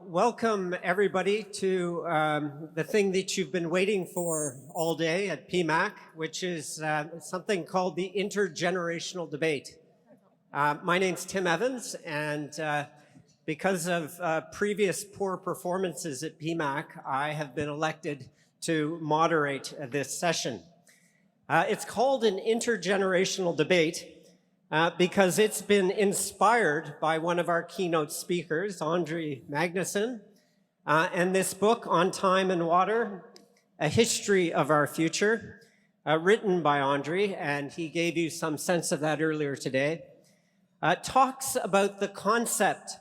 welcome everybody to the thing that you've been waiting for all day at PMAC, which is something called the Intergenerational Debate. My name's Tim Evans, and because of previous poor performances at PMAC, I have been elected to moderate this session. It's called an intergenerational debate because it's been inspired by one of our keynote speakers, Andre Magnuson, and this book, On Time and Water, A History of Our Future, written by Andre, and he gave you some sense of that earlier today, talks about the concept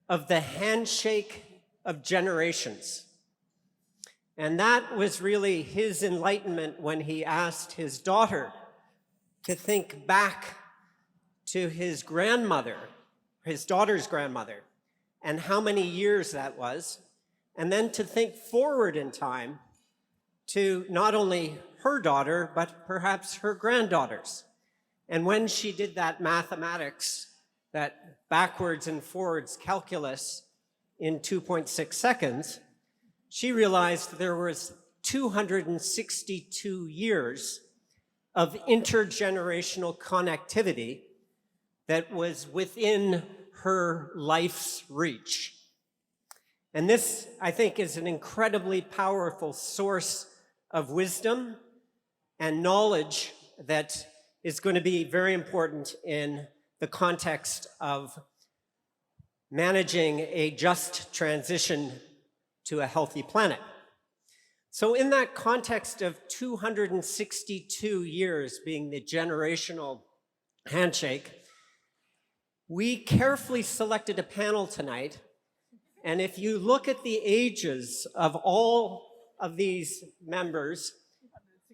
of the handshake of generations. And that was really his enlightenment when he asked his daughter to think back to his grandmother, his daughter's grandmother, and how many years that was, and then to think forward in time to not only her daughter, but perhaps her granddaughters. And when she did that mathematics, that backwards and forwards calculus in 2.6 seconds, she realized there was 262 years of intergenerational connectivity that was within her life's reach. And this, I think, is an incredibly powerful source of wisdom and knowledge that is going to be very important in the context of managing a just transition to a healthy planet. So in that context of 262 years being the generational handshake, we carefully selected a panel tonight, and if you look at the ages of all of these members,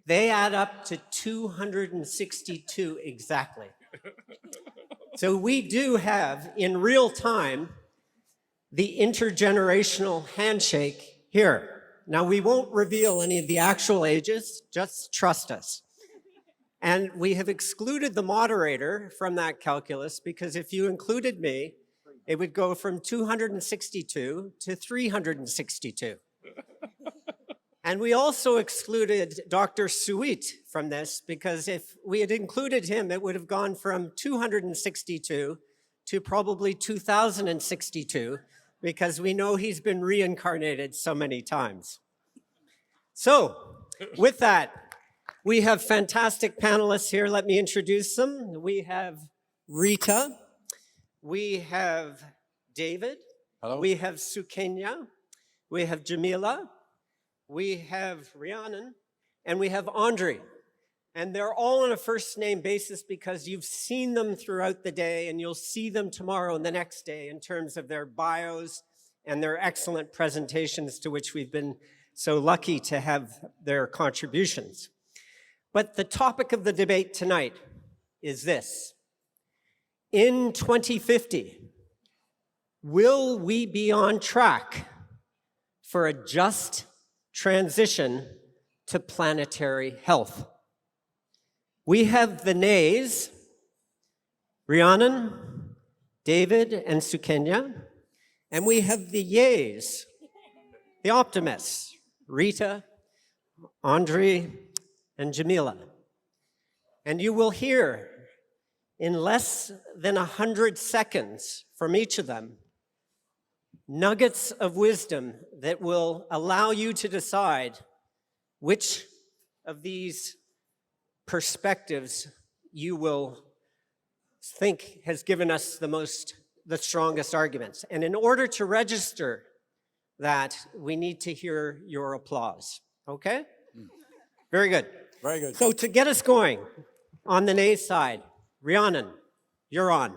they add up to 262 exactly. So we do have, in real time, the intergenerational handshake here. Now, we won't reveal any of the actual ages, just trust us. And we have excluded the moderator from that calculus because if you included me, it would go from 262 to 362. And we also excluded Dr. Suit from this because if we had included him, it would have gone from 262 to probably 2062 because we know he's been reincarnated so many times. So, with that, we have fantastic panelists here. Let me introduce them. We have Rita. We have David. Hello. We have Sukenya. We have Jamila. We have Rhiannon. And we have Andre. And they're all on a first name basis because you've seen them throughout the day and you'll see them tomorrow and the next day in terms of their bios and their excellent presentations to which we've been so lucky to have their contributions. But the topic of the debate tonight is this. In 2050, will we be on track for a just transition to planetary health? We have the nays, Rhiannon, David, and Sukenya, and we have the yays, the optimists, Rita, Andre, and Jamila. And you will hear in less than 100 seconds from each of them nuggets of wisdom that will allow you to decide which of these perspectives you will think has given us the strongest arguments. And in order to register that, we need to hear your applause. Okay? Very good. Very good. So to get us going, on the nay side, Rhiannon, you're on.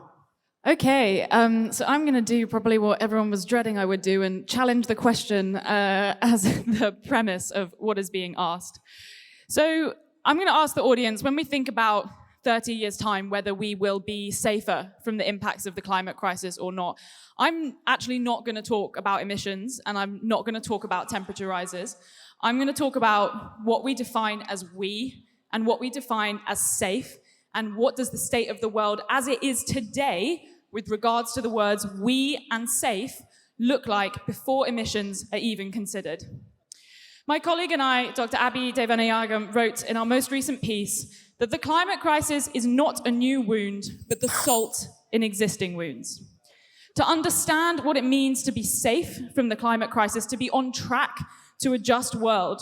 Okay, so I'm going to do probably what everyone was dreading I would do and challenge the question as the premise of what is being asked. So I'm going to ask the audience, when we think about 30 years' time, whether we will be safer from the impacts of the climate crisis or not, I'm actually not going to talk about emissions, and I'm not going to talk about temperature rises. I'm going to talk about what we define as we and what we define as safe, and what does the state of the world as it is today with regards to the words we and safe look like before emissions are even considered? My colleague and I, Dr. Abhi Devanayagam, wrote in our most recent piece that the climate crisis is not a new wound, but the salt in existing wounds. To understand what it means to be safe from the climate crisis, to be on track to a just world,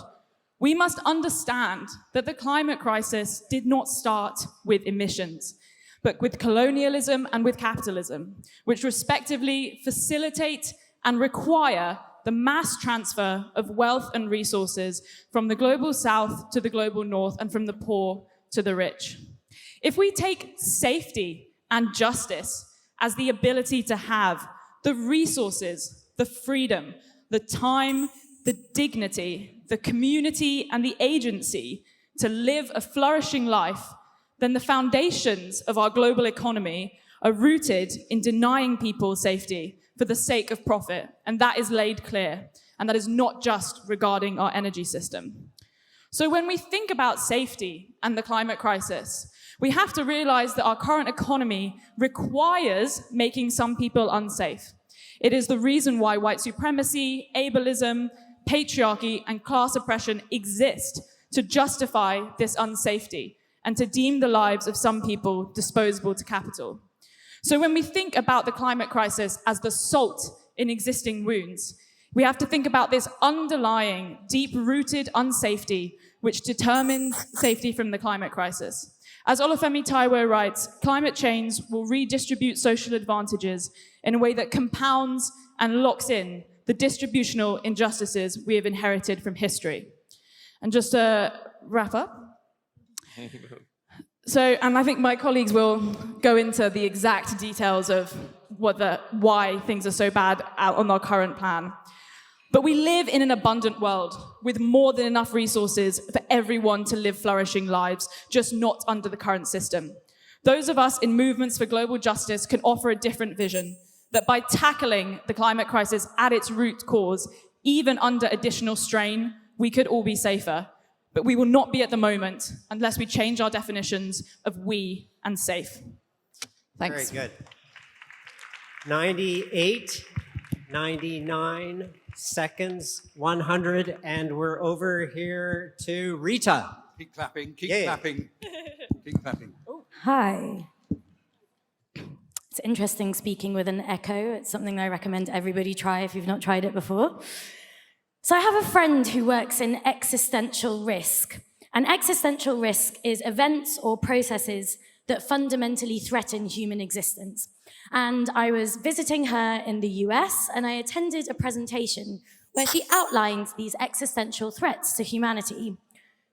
we must understand that the climate crisis did not start with emissions, but with colonialism and with capitalism, which respectively facilitate and require the mass transfer of wealth and resources from the global south to the global north and from the poor to the rich. If we take safety and justice as the ability to have the resources, the freedom, the time, the dignity, the community, and the agency to live a flourishing life, then the foundations of our global economy are rooted in denying people safety for the sake of profit, and that is laid clear, and that is not just regarding our energy system. So when we think about safety and the climate crisis, we have to realize that our current economy requires making some people unsafe. It is the reason why white supremacy, ableism, patriarchy, and class oppression exist, to justify this unsafety and to deem the lives of some people disposable to capital. So when we think about the climate crisis as the salt in existing wounds, we have to think about this underlying, deep-rooted unsafety which determines safety from the climate crisis. As Olufemi Taiwo writes, climate change will redistribute social advantages in a way that compounds and locks in the distributional injustices we have inherited from history. And just to wrap up. And I think my colleagues will go into the exact details of why things are so bad out on our current plan. But we live in an abundant world with more than enough resources for everyone to live flourishing lives, just not under the current system. Those of us in movements for global justice can offer a different vision, that by tackling the climate crisis at its root cause, even under additional strain, we could all be safer. But we will not be at the moment unless we change our definitions of we and safe. Thanks. Very good. 98, 99 seconds, 100, and we're over here to Rita. Keep clapping, keep clapping, keep clapping. Hi. It's interesting speaking with an echo. It's something I recommend everybody try if you've not tried it before. So I have a friend who works in existential risk. And existential risk is events or processes that fundamentally threaten human existence. And I was visiting her in the US, and I attended a presentation where she outlined these existential threats to humanity: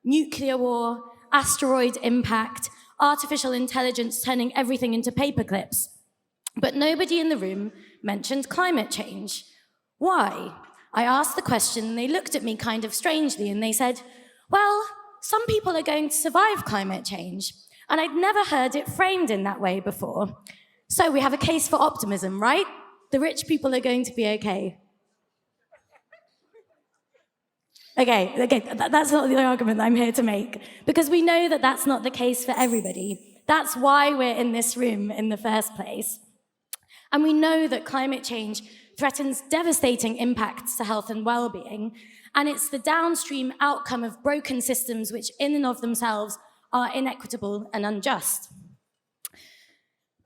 nuclear war, asteroid impact, artificial intelligence turning everything into paperclips. But nobody in the room mentioned climate change. Why? I asked the question, and they looked at me kind of strangely, and they said, well, some people are going to survive climate change. And I'd never heard it framed in that way before. So we have a case for optimism, right? The rich people are going to be okay. Okay, that's not the argument that I'm here to make, because we know that that's not the case for everybody. That's why we're in this room in the first place. And we know that climate change threatens devastating impacts to health and well-being, and it's the downstream outcome of broken systems which in and of themselves are inequitable and unjust.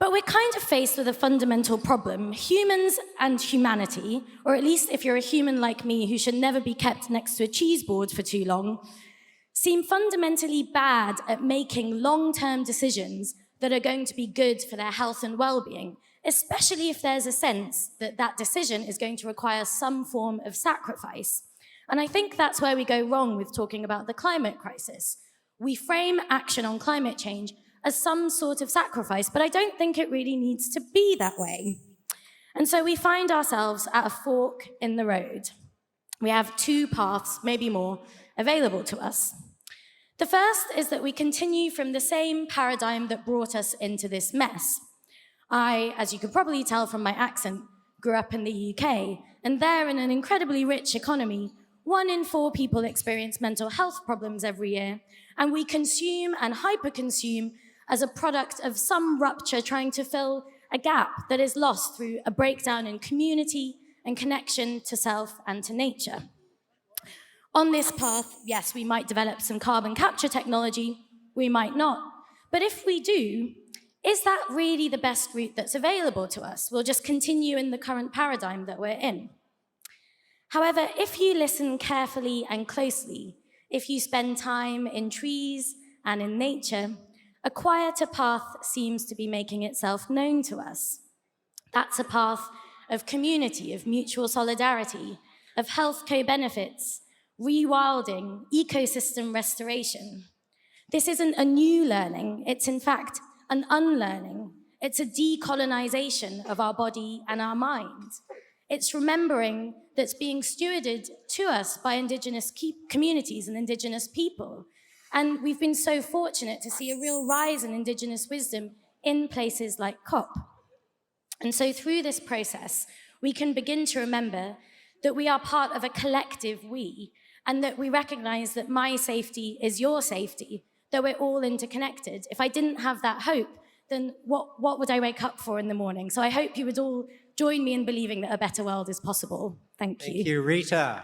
But we're kind of faced with a fundamental problem. Humans and humanity, or at least if you're a human like me who should never be kept next to a cheese board for too long, seem fundamentally bad at making long-term decisions that are going to be good for their health and well-being, especially if there's a sense that that decision is going to require some form of sacrifice. And I think that's where we go wrong with talking about the climate crisis. We frame action on climate change as some sort of sacrifice, but I don't think it really needs to be that way. And so we find ourselves at a fork in the road. We have two paths, maybe more, available to us. The first is that we continue from the same paradigm that brought us into this mess. I, as you could probably tell from my accent, grew up in the UK, and there, in an incredibly rich economy, 1 in 4 people experience mental health problems every year, and we consume and hyperconsume as a product of some rupture trying to fill a gap that is lost through a breakdown in community and connection to self and to nature. On this path, yes, we might develop some carbon capture technology, we might not. But if we do, is that really the best route that's available to us? We'll just continue in the current paradigm that we're in. However, if you listen carefully and closely, if you spend time in trees and in nature, a quieter path seems to be making itself known to us. That's a path of community, of mutual solidarity, of health co-benefits, rewilding, ecosystem restoration. This isn't a new learning, it's in fact an unlearning. It's a decolonization of our body and our mind. It's remembering that's being stewarded to us by Indigenous communities and Indigenous people. And we've been so fortunate to see a real rise in Indigenous wisdom in places like COP. And so through this process, we can begin to remember that we are part of a collective we, and that we recognize that my safety is your safety, that we're all interconnected. If I didn't have that hope, then what would I wake up for in the morning? So I hope you would all join me in believing that a better world is possible. Thank you. Thank you, Rita.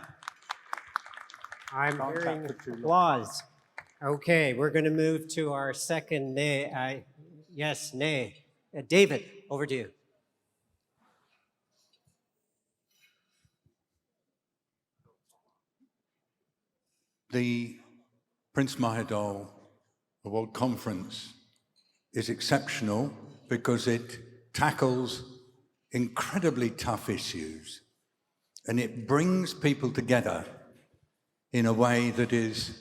I'm hearing applause. Okay, we're going to move to our second nay. Yes, nay. David, over to you. The Prince Mahidol World Conference is exceptional because it tackles incredibly tough issues and it brings people together in a way that is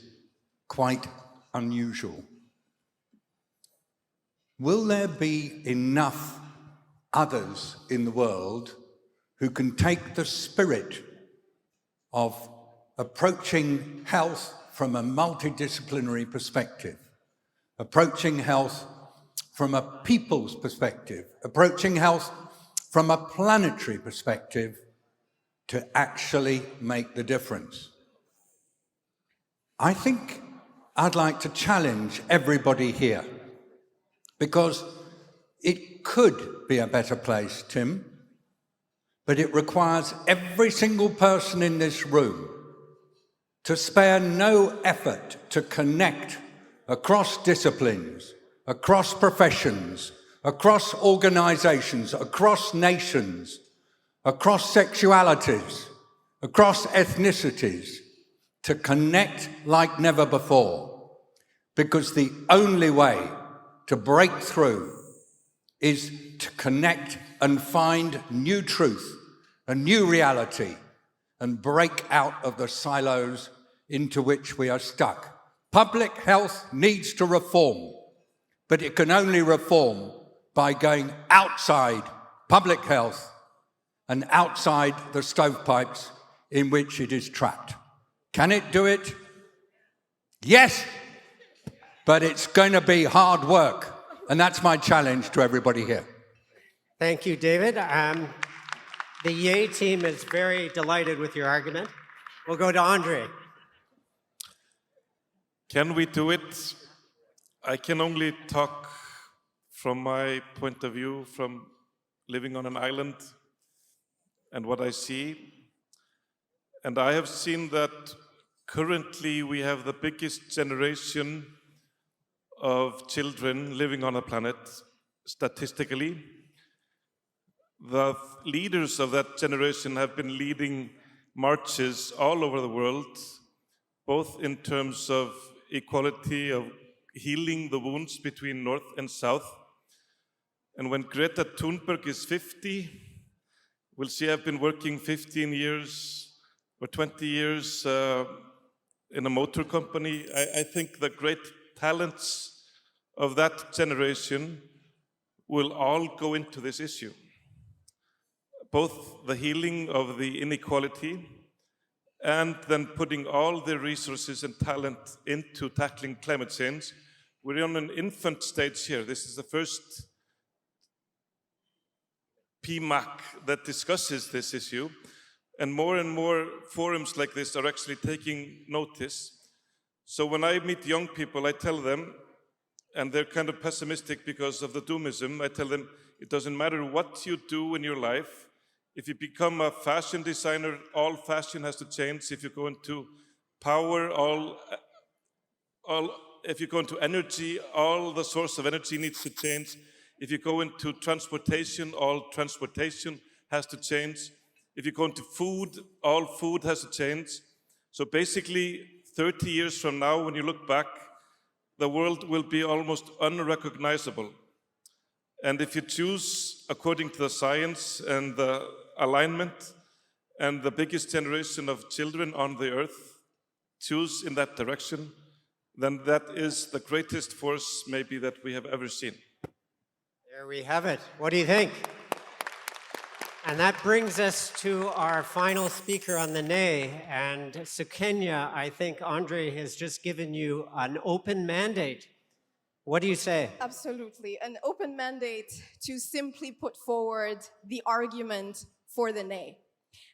quite unusual. Will there be enough others in the world who can take the spirit of approaching health from a multidisciplinary perspective, approaching health from a people's perspective, approaching health from a planetary perspective to actually make the difference? I think I'd like to challenge everybody here, because it could be a better place, Tim, but it requires every single person in this room to spare no effort to connect across disciplines, across professions, across organizations, across nations, across sexualities, across ethnicities, to connect like never before. Because the only way to break through is to connect and find new truth, a new reality, and break out of the silos into which we are stuck. Public health needs to reform, but it can only reform by going outside public health and outside the stovepipes in which it is trapped. Can it do it? Yes, but it's going to be hard work, and that's my challenge to everybody here. Thank you, David. The Yay team is very delighted with your argument. We'll go to Andre. Can we do it? I can only talk from my point of view, from living on an island and what I see. And I have seen that currently we have the biggest generation of children living on a planet, statistically. The leaders of that generation have been leading marches all over the world, both in terms of equality, of healing the wounds between North and South. And when Greta Thunberg is 50, will she have been working 15 years or 20 years in a motor company? I think the great talents of that generation will all go into this issue. Both the healing of the inequality and then putting all the resources and talent into tackling climate change. We're on an infant stage here. This is the first PMAC that discusses this issue, and more forums like this are actually taking notice. So when I meet young people, I tell them, and they're kind of pessimistic because of the doomism, I tell them, it doesn't matter what you do in your life, If you become a fashion designer, all fashion has to change. If you go into power, if you go into energy, all the source of energy needs to change. If you go into transportation, all transportation has to change. If you go into food, all food has to change. So basically, 30 years from now, when you look back, the world will be almost unrecognizable. And if you choose according to the science and the alignment and the biggest generation of children on the earth, choose in that direction, then that is the greatest force maybe that we have ever seen. There we have it. What do you think? And that brings us to our final speaker on the nay. And Sukenya, I think Andre has just given you an open mandate. What do you say? Absolutely. An open mandate to simply put forward the argument for the nay.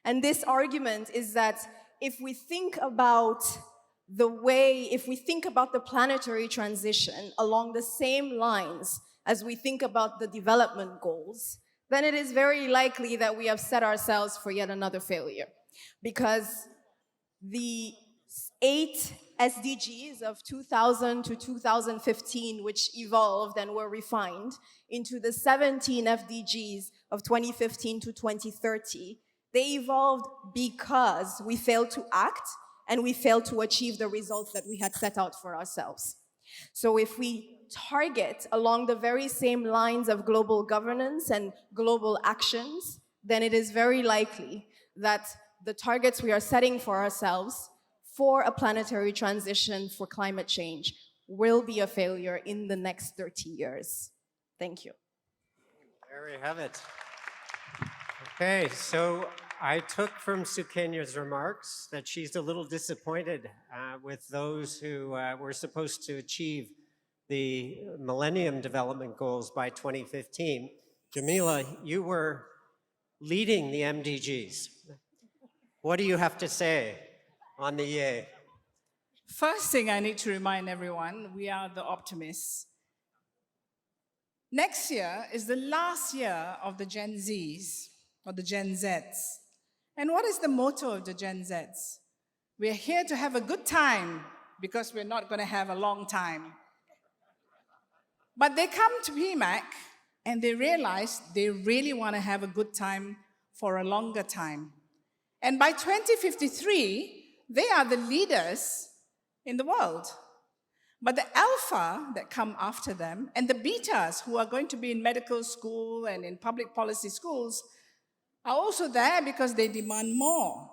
And this argument is that if we think about if we think about the planetary transition along the same lines as we think about the development goals, then it is very likely that we have set ourselves for yet another failure. Because the 8 SDGs of 2000 to 2015, which evolved and were refined into the 17 FDGs of 2015 to 2030, they evolved because we failed to act and we failed to achieve the results that we had set out for ourselves. So if we target along the very same lines of global governance and global actions, then it is very likely that the targets we are setting for ourselves for a planetary transition for climate change will be a failure in the next 30 years. Thank you. There we have it. Okay, so I took from Sukenya's remarks that she's a little disappointed with those who were supposed to achieve the Millennium Development Goals by 2015. Jamila, you were leading the MDGs. What do you have to say on the yay? First thing I need to remind everyone, we are the optimists. Next year is the last year of the Gen Zs, or the Gen Zs. And what is the motto of the Gen Zs? We're here to have a good time because we're not going to have a long time. But they come to PMAC and they realize they really want to have a good time for a longer time. And by 2053, they are the leaders in the world. But the alpha that come after them and the betas who are going to be in medical school and in public policy schools are also there because they demand more.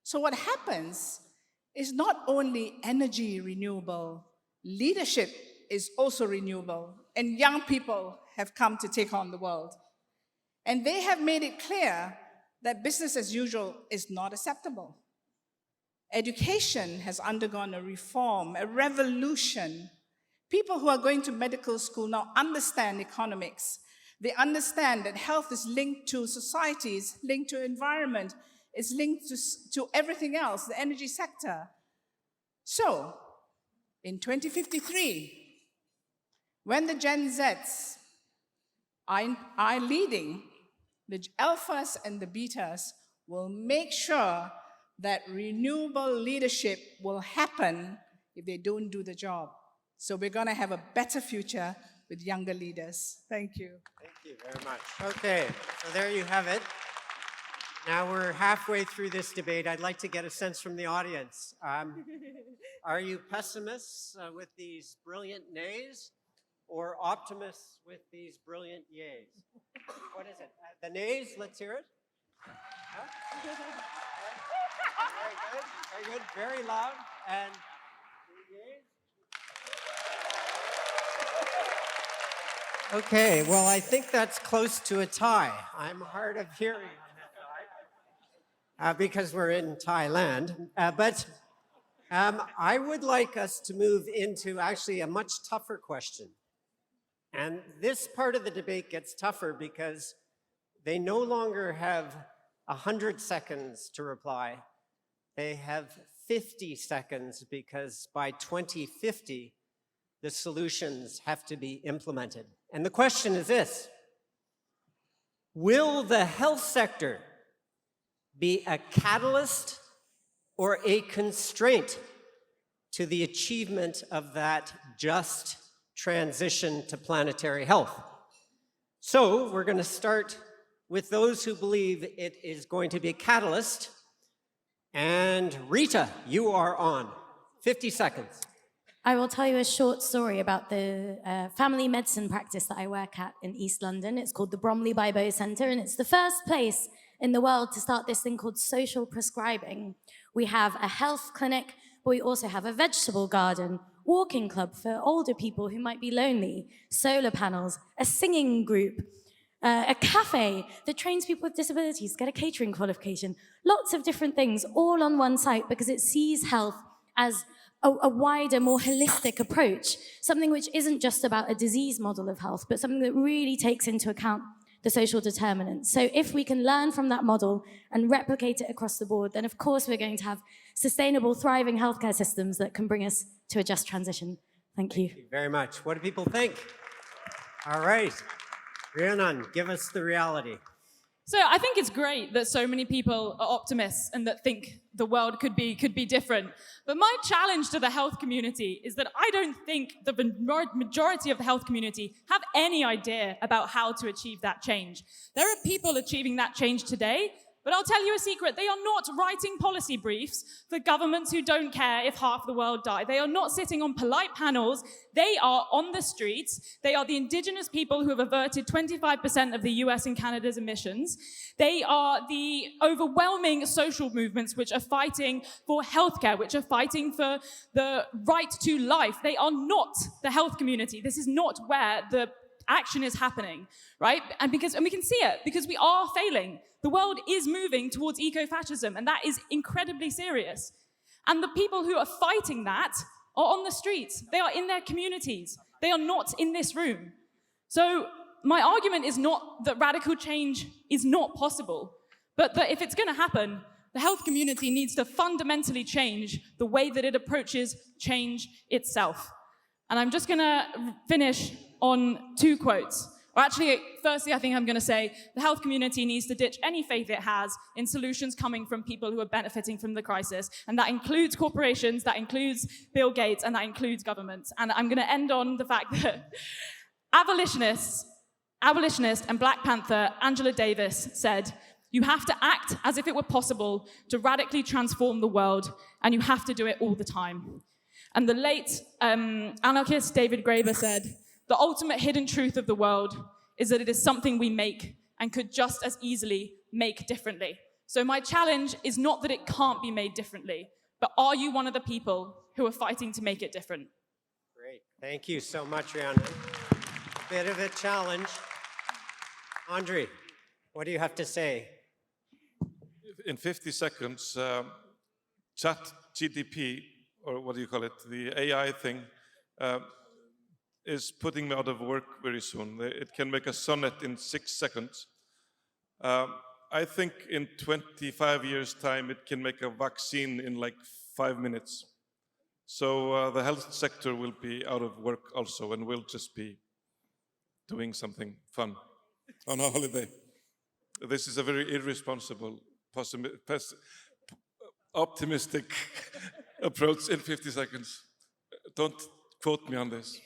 So what happens is not only energy renewable, leadership is also renewable, and young people have come to take on the world. And they have made it clear that business as usual is not acceptable. Education has undergone a reform, a revolution. People who are going to medical school now understand economics. They understand that health is linked to society, is linked to environment, is linked to everything else, the energy sector. So, in 2053, when the Gen Zs are leading, the alphas and the betas will make sure that renewable leadership will happen if they don't do the job. So we're going to have a better future with younger leaders. Thank you. Thank you very much. Okay, so there you have it. Now we're halfway through this debate. I'd like to get a sense from the audience. Are you pessimists with these brilliant nays or optimists with these brilliant yays? What is it? The nays, let's hear it. Huh? Very good, very loud. And the yays? Okay, well, I think that's close to a tie. I'm hard of hearing on that side because we're in Thailand. But I would like us to move into actually a much tougher question. And this part of the debate gets tougher because they no longer have 100 seconds to reply. They have 50 seconds because by 2050, the solutions have to be implemented. And the question is this: Will the health sector be a catalyst or a constraint to the achievement of that just transition to planetary health? So we're going to start with those who believe it is going to be a catalyst. And Rita, you are on. 50 seconds. I will tell you a short story about the family medicine practice that I work at in East London. It's called the Bromley by Bow Centre, and it's the first place in the world to start this thing called social prescribing. We have a health clinic, but we also have a vegetable garden, walking club for older people who might be lonely, solar panels, a singing group, a cafe that trains people with disabilities to get a catering qualification, lots of different things all on one site because it sees health as a wider, more holistic approach, something which isn't just about a disease model of health, but something that really takes into account the social determinants. So if we can learn from that model and replicate it across the board, then of course we're going to have sustainable, thriving healthcare systems that can bring us to a just transition. Thank you. Thank you very much. What do people think? All right. Rhiannon, give us the reality. So I think it's great that so many people are optimists and that think the world could be different. But my challenge to the health community is that I don't think the majority of the health community have any idea about how to achieve that change. There are people achieving that change today, but I'll tell you a secret. They are not writing policy briefs for governments who don't care if half the world die. They are not sitting on polite panels. They are on the streets. They are the indigenous people who have averted 25% of the US and Canada's emissions. They are the overwhelming social movements which are fighting for healthcare, which are fighting for the right to life. They are not the health community. This is not where the action is happening, right? And we can see it because we are failing. The world is moving towards eco-fascism, and that is incredibly serious. And the people who are fighting that are on the streets. They are in their communities. They are not in this room. So my argument is not that radical change is not possible, but that if it's going to happen, the health community needs to fundamentally change the way that it approaches change itself. And I'm just going to finish on two quotes. Or actually, firstly, I think I'm going to say the health community needs to ditch any faith it has in solutions coming from people who are benefiting from the crisis. And that includes corporations, that includes Bill Gates, and that includes governments. And I'm going to end on the fact that abolitionist and Black Panther Angela Davis said, "You have to act as if it were possible to radically transform the world, and you have to do it all the time." And the late anarchist David Graeber said, "The ultimate hidden truth of the world is that it is something we make and could just as easily make differently." So my challenge is not that it can't be made differently, but are you one of the people who are fighting to make it different? Great. Thank you so much, Rhiannon. Bit of a challenge. Andre, what do you have to say? In 50 seconds, ChatGPT, or what do you call it, the AI thing, is putting me out of work very soon. It can make a sonnet in 6 seconds. I think in 25 years' time, it can make a vaccine in like 5 minutes. So the health sector will be out of work also, and we'll just be doing something fun on a holiday. This is a very irresponsible, optimistic approach in 50 seconds. Don't quote me on this.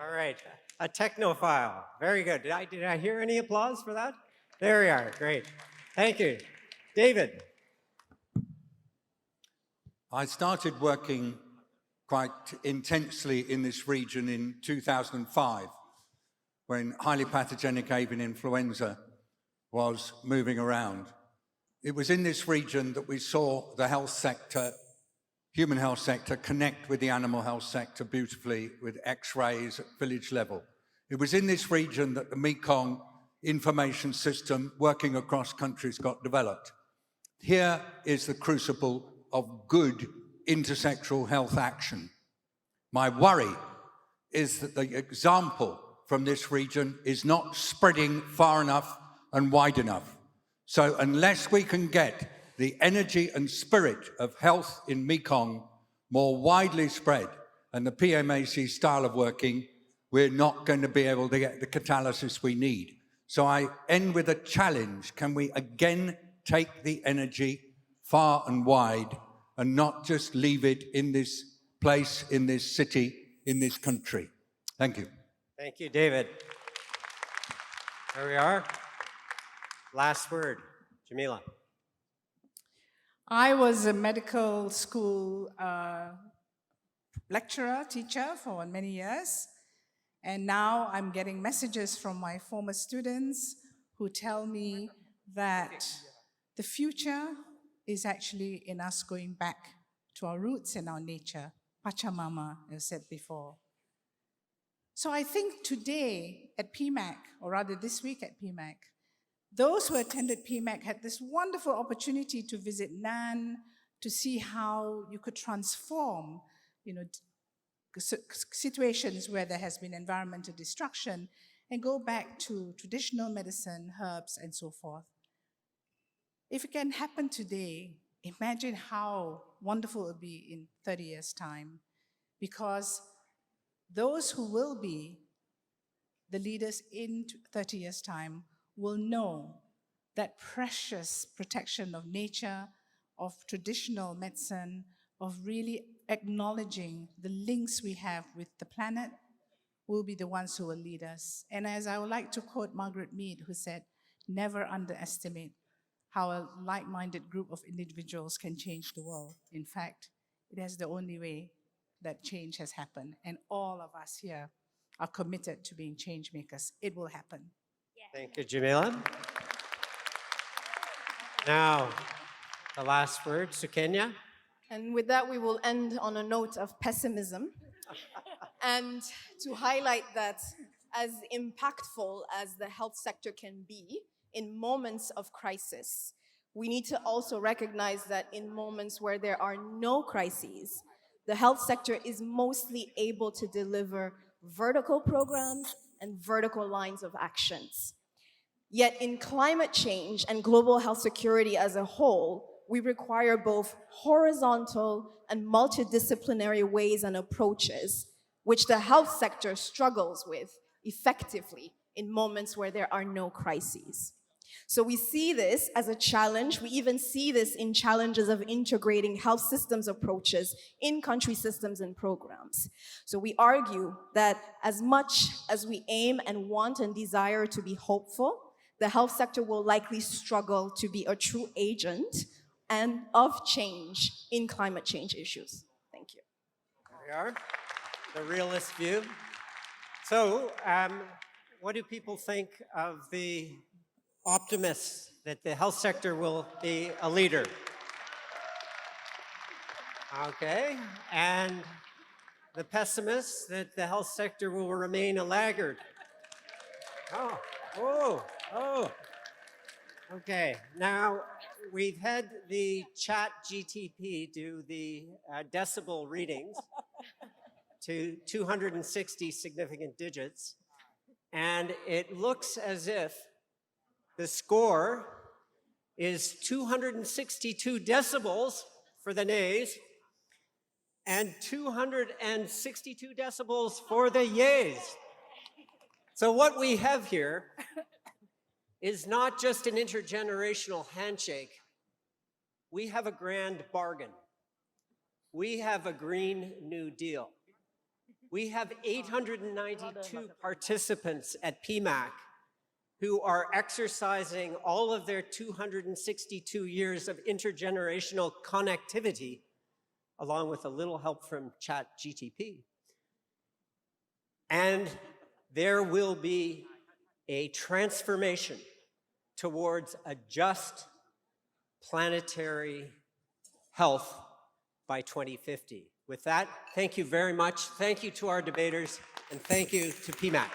All right, a technophile. Very good. Did I hear any applause for that? There we are. Great. Thank you. David. I started working quite intensely in this region in 2005 when highly pathogenic avian influenza was moving around. It was in this region that we saw the health sector, human health sector, connect with the animal health sector beautifully with X-rays at village level. It was in this region that the Mekong information system working across countries got developed. Here is the crucible of good intersectoral health action. My worry is that the example from this region is not spreading far enough and wide enough. So unless we can get the energy and spirit of health in Mekong more widely spread and the PMAC style of working, we're not going to be able to get the catalysis we need. So I end with a challenge. Can we again take the energy far and wide and not just leave it in this place, in this city, in this country? Thank you. Thank you, David. There we are. Last word, Jamila. I was a medical school lecturer, teacher for many years, and now I'm getting messages from my former students who tell me that the future is actually in us going back to our roots and our nature, Pachamama, as said before. So I think today at PMAC, or rather this week at PMAC, those who attended PMAC had this wonderful opportunity to visit Nan, to see how you could transform, situations where there has been environmental destruction and go back to traditional medicine, herbs, and so forth. If it can happen today, imagine how wonderful it will be in 30 years' time, because those who will be the leaders in 30 years' time will know that precious protection of nature, of traditional medicine, of really acknowledging the links we have with the planet, will be the ones who will lead us. And as I would like to quote Margaret Mead, who said, "Never underestimate how a like-minded group of individuals can change the world. In fact, it is the only way that change has happened. And all of us here are committed to being change makers. It will happen." Thank you, Jamila. Now, the last word, Sukenya. And with that, we will end on a note of pessimism and to highlight that as impactful as the health sector can be in moments of crisis, we need to also recognize that in moments where there are no crises, the health sector is mostly able to deliver vertical programs and vertical lines of actions. Yet in climate change and global health security as a whole, we require both horizontal and multidisciplinary ways and approaches, which the health sector struggles with effectively in moments where there are no crises. So we see this as a challenge. We even see this in challenges of integrating health systems approaches in country systems and programs. So we argue that as much as we aim and want and desire to be hopeful, the health sector will likely struggle to be a true agent and of change in climate change issues. Thank you. There we are, the realist view. So, what do people think of the optimists that the health sector will be a leader? Okay, and the pessimists that the health sector will remain a laggard? Oh. Okay, now we've had the chat GTP do the decibel readings to 260 significant digits, and it looks as if the score is 262 decibels for the nays and 262 decibels for the yays. So what we have here is not just an intergenerational handshake. We have a grand bargain. We have a Green New Deal. We have 892 participants at PMAC who are exercising all of their 262 years of intergenerational connectivity, along with a little help from ChatGTP. And there will be a transformation towards a just planetary health by 2050. With that, thank you very much. Thank you to our debaters, and thank you to PMAC.